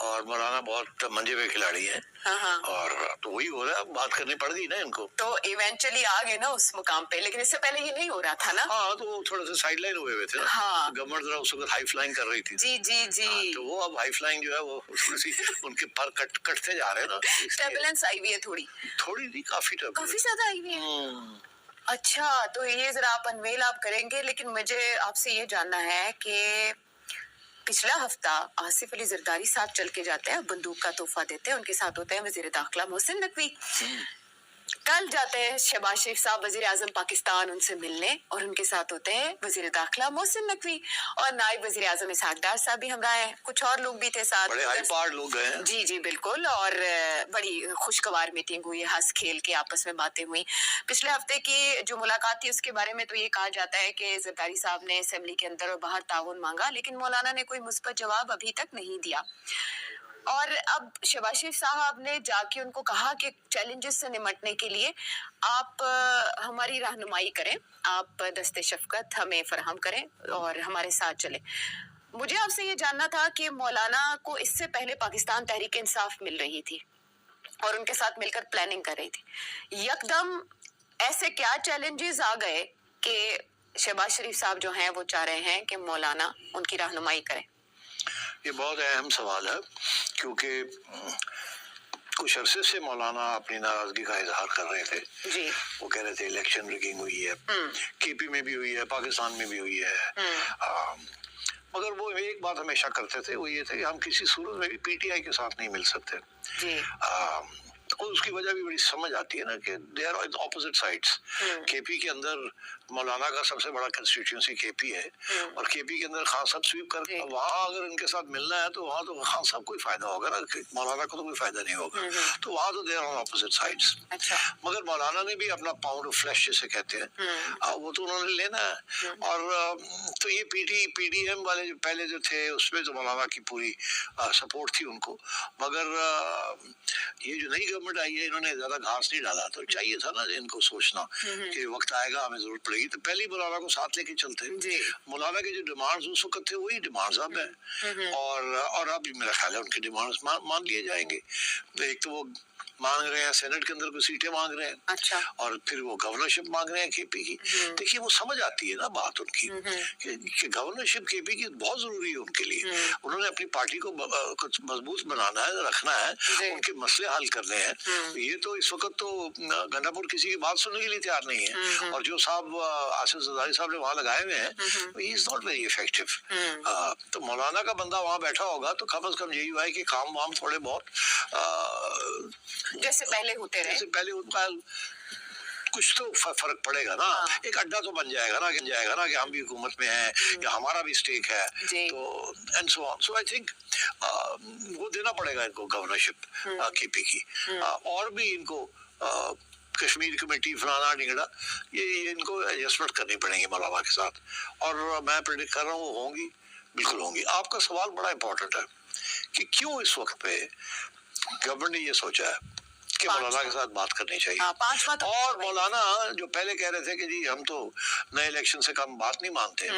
और मौलाना बहुत मंजे पे खिलाड़ी है। हाँ। और तो वही हो रहा है, बात करनी पड़ गई ना इनको। तो इवेंचुअली आ गए ना उस मुकाम पे, लेकिन इससे पहले ये नहीं हो रहा था ना। हाँ, तो वो थोड़ा सा साइडलाइन हुए थे ना। हाँ। गवर्नमेंट जरा उस वक्त हाई फ्लाइंग कर रही थी। जी। तो वो अब हाई फ्लाइंग जो है वो थोड़ी सी उनके पर कटते जा रहे हैं ना। टर्बुलेंस आई हुई है थोड़ी नहीं, काफी ज्यादा आई हुई है। अच्छा, तो ये जरा आप अनवेल आप करेंगे, लेकिन मुझे आपसे ये जानना है कि पिछला हफ्ता आसिफ अली जरदारी साहब चल के जाते हैं, बंदूक का तोहफा देते हैं, उनके साथ होते हैं वजीर दाखिला मोहसिन नकवी। कल जाते हैं शहबाज शरीफ साहब वजीर आजम पाकिस्तान उनसे मिलने, और उनके साथ होते हैं वजीर दाखिला मोहसिन नकवी और नायब वजीर आजम इसहाक डार साहब भी हमरा है, कुछ और लोग भी थे साथ। बड़े हाई पावर लोग गए हैं। जी बिल्कुल, और बड़ी खुशगवार मीटिंग हुई, हंस खेल के आपस में बातें हुई। पिछले हफ्ते की जो मुलाकात थी उसके बारे में तो ये कहा जाता है कि जरदारी साहब ने असेंबली के अंदर और बाहर ताउन मांगा, लेकिन मौलाना ने कोई मुस्बत जवाब अभी तक नहीं दिया। और अब शहबाज शरीफ साहब ने जाके उनको कहा कि चैलेंजेस से निपटने के लिए आप हमारी रहनुमाई करें, आप दस्ते शफकत हमें फराहम करें और हमारे साथ चलें। मुझे आपसे ये जानना था कि मौलाना को इससे पहले पाकिस्तान तहरीक इंसाफ मिल रही थी और उनके साथ मिलकर प्लानिंग कर रही थी, यकदम ऐसे क्या चैलेंजेस आ गए कि शहबाज शरीफ साहब जो हैं वो चाह रहे हैं कि मौलाना उनकी रहनुमाई करें? ये बहुत अहम सवाल है, क्योंकि कुछ अरसे से मौलाना अपनी नाराजगी का इजहार कर रहे थे जी। वो कह रहे थे इलेक्शन रिगिंग हुई है, केपी में भी हुई है, पाकिस्तान में भी हुई है। मगर वो एक बात हमेशा करते थे, वो ये थे कि हम किसी सूरत में भी पीटीआई के साथ नहीं मिल सकते जी। और उसकी वजह भी बड़ी समझ आती है ना कि they are opposite sides. KP के अंदर मौलाना का सबसे बड़ा कंस्टिट्यूएंसी केपी है, और केपी के अंदर खान साहब स्वीप करके वहाँ अगर इनके साथ मिलना है तो वहाँ तो खान साहब को ही फायदा होगा ना, मौलाना को तो कोई फायदा नहीं होगा। तो वहाँ तो they are on opposite sides. मगर मौलाना ने भी अपना पाउंड ऑफ फ्लैश जिसे कहते हैं वो तो उन्होंने लेना है। और तो ये पीडीएम वाले जो पहले जो थे उसमें तो मौलाना की पूरी सपोर्ट थी उनको। मगर ये जो नई गवर्नमेंट आई है इन्होंने ज्यादा घास नहीं डाला, तो चाहिए था ना इनको सोचना कि वक्त आएगा हमें जरूरत पड़ेगी, तो पहले ही मौलाना को साथ लेके चलते। मौलाना के जो डिमांड्स उस वक्त थे वही डिमांड्स अब है, और अब मेरा ख्याल है उनके डिमांड्स मान लिए जाएंगे। तो एक तो वो मांग रहे हैं सेनेट के अंदर कुछ सीटें मांग रहे हैं। अच्छा। और फिर वो गवर्नरशिप मांग रहे हैं केपी की। देखिए वो समझ आती है ना बात उनकी कि गवर्नरशिप केपी की बहुत जरूरी है उनके लिए। उन्होंने अपनी पार्टी को कुछ मजबूत बनाना है, रखना है, उनके मसले हल करने हैं। ये तो इस वक्त तो गंडापुर किसी की बात सुनने के लिए तैयार नहीं है, और जो साहब आसिफ जरदारी साहब ने वहाँ लगाए हुए हैं he is not very effective. तो मौलाना का बंदा वहाँ बैठा होगा तो कम से कम यही हुआ है कि काम वाम थोड़े बहुत जैसे पहले होते रहे, जैसे पहले उनका कुछ तो फर्क पड़ेगा ना। एक अड्डा तो बन जाएगा ना कि हम भी हुकूमत में हैं या हमारा भी स्टेक है, तो and so on. So I think वो देना पड़ेगा इनको गवर्नरशिप केपी की। और भी इनको कश्मीर कमेटी फलाना ढिंगड़ा ये इनको एडजस्टमेंट करनी पड़ेगी मौलाना के साथ, और मैं प्रेडिक्ट कर रहा हूँ होंगी, बिल्कुल होंगी। आपका सवाल बड़ा इंपॉर्टेंट है कि क्यों इस वक्त पे गवर्नमेंट ने ये सोचा है कि मौलाना के साथ बात करनी चाहिए। और मौलाना जो पहले कह रहे थे कि जी हम तो नए इलेक्शन से कम बात नहीं मानते,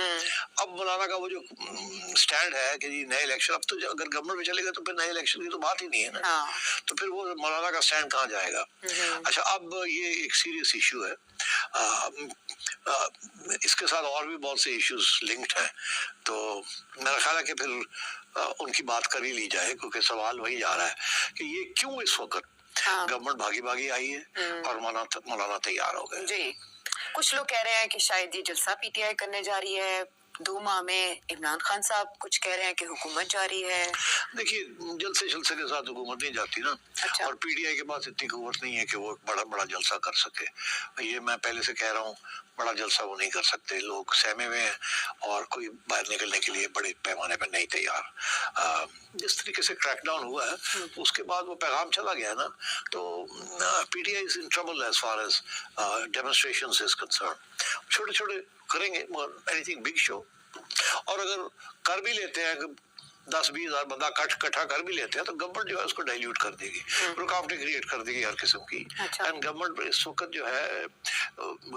अब मौलाना का वो जो स्टैंड है कि जी नए इलेक्शन, अब तो अगर गवर्नमेंट में चलेगा तो फिर नए इलेक्शन की तो बात ही नहीं है ना। तो फिर वो मौलाना का स्टैंड कहाँ जाएगा। अच्छा, अब ये एक सीरियस इशू है, इसके साथ और भी बहुत से इश्यूज लिंक्ड हैं, तो मेरा ख्याल है कि फिर उनकी बात कर ही ली जाए, क्योंकि सवाल वही जा रहा है कि ये क्यों इस वक्त गवर्नमेंट भागी आई है और मौलाना तैयार हो गए जी। कुछ लोग कह रहे हैं कि शायद ये जलसा पीटीआई करने जा रही है, 2 माह में इमरान खान साहब कुछ कह रहे हैं कि हुकूमत जारी है। देखिए जलसे के साथ हुकूमत नहीं जाती ना। अच्छा। और पीटीआई के पास इतनी कुव्वत नहीं है कि वो बड़ा जलसा कर सके। ये मैं पहले से कह रहा हूँ, बड़ा जलसा वो नहीं कर सकते, लोग सहमे हुए हैं और कोई बाहर निकलने के लिए बड़े पैमाने पर नहीं तैयार। जिस तरीके से क्रैकडाउन हुआ है उसके बाद वो पैगाम चला गया ना, तो PTI is in trouble as far as demonstrations is concern. छोटे करेंगे, एनीथिंग बिग शो। और अगर कर भी लेते हैं 10-20 हजार बंदा इकट्ठा कर भी लेते हैं तो गवर्नमेंट जो है उसको डाइल्यूट कर देगी, रुकावटें क्रिएट कर देगी हर किस्म की। एंड गवर्नमेंट इस वक्त जो है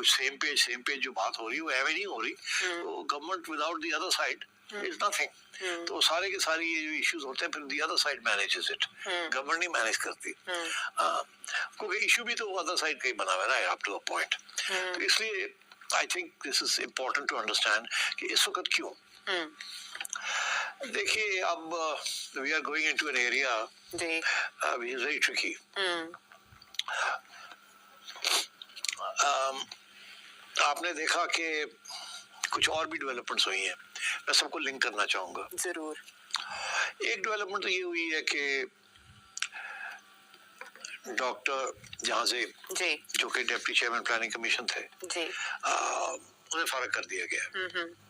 सेम पेज जो बात हो रही है वो एवे नहीं हो रही। तो government without the other side is nothing. तो सारे के सारे ये जो इश्यूज होते हैं फिर the other side manages it, government नहीं मैनेज करती। क्योंकि इशू भी तो अदर साइड का ही बना हुआ है ना अप टू अ पॉइंट। तो इसलिए I think this is important to understand कि इस वक्त क्यों। देखिए अब we are going into an area which is very tricky. आपने देखा कि कुछ और भी डेवलपमेंट्स हुई हैं, मैं सबको लिंक करना चाहूंगा। जरूर। एक डेवलपमेंट तो ये हुई है कि डॉक्टर जहां से जी जो कि डिप्टी चेयरमैन प्लानिंग कमीशन थे जी उन्हें फारग कर दिया गया।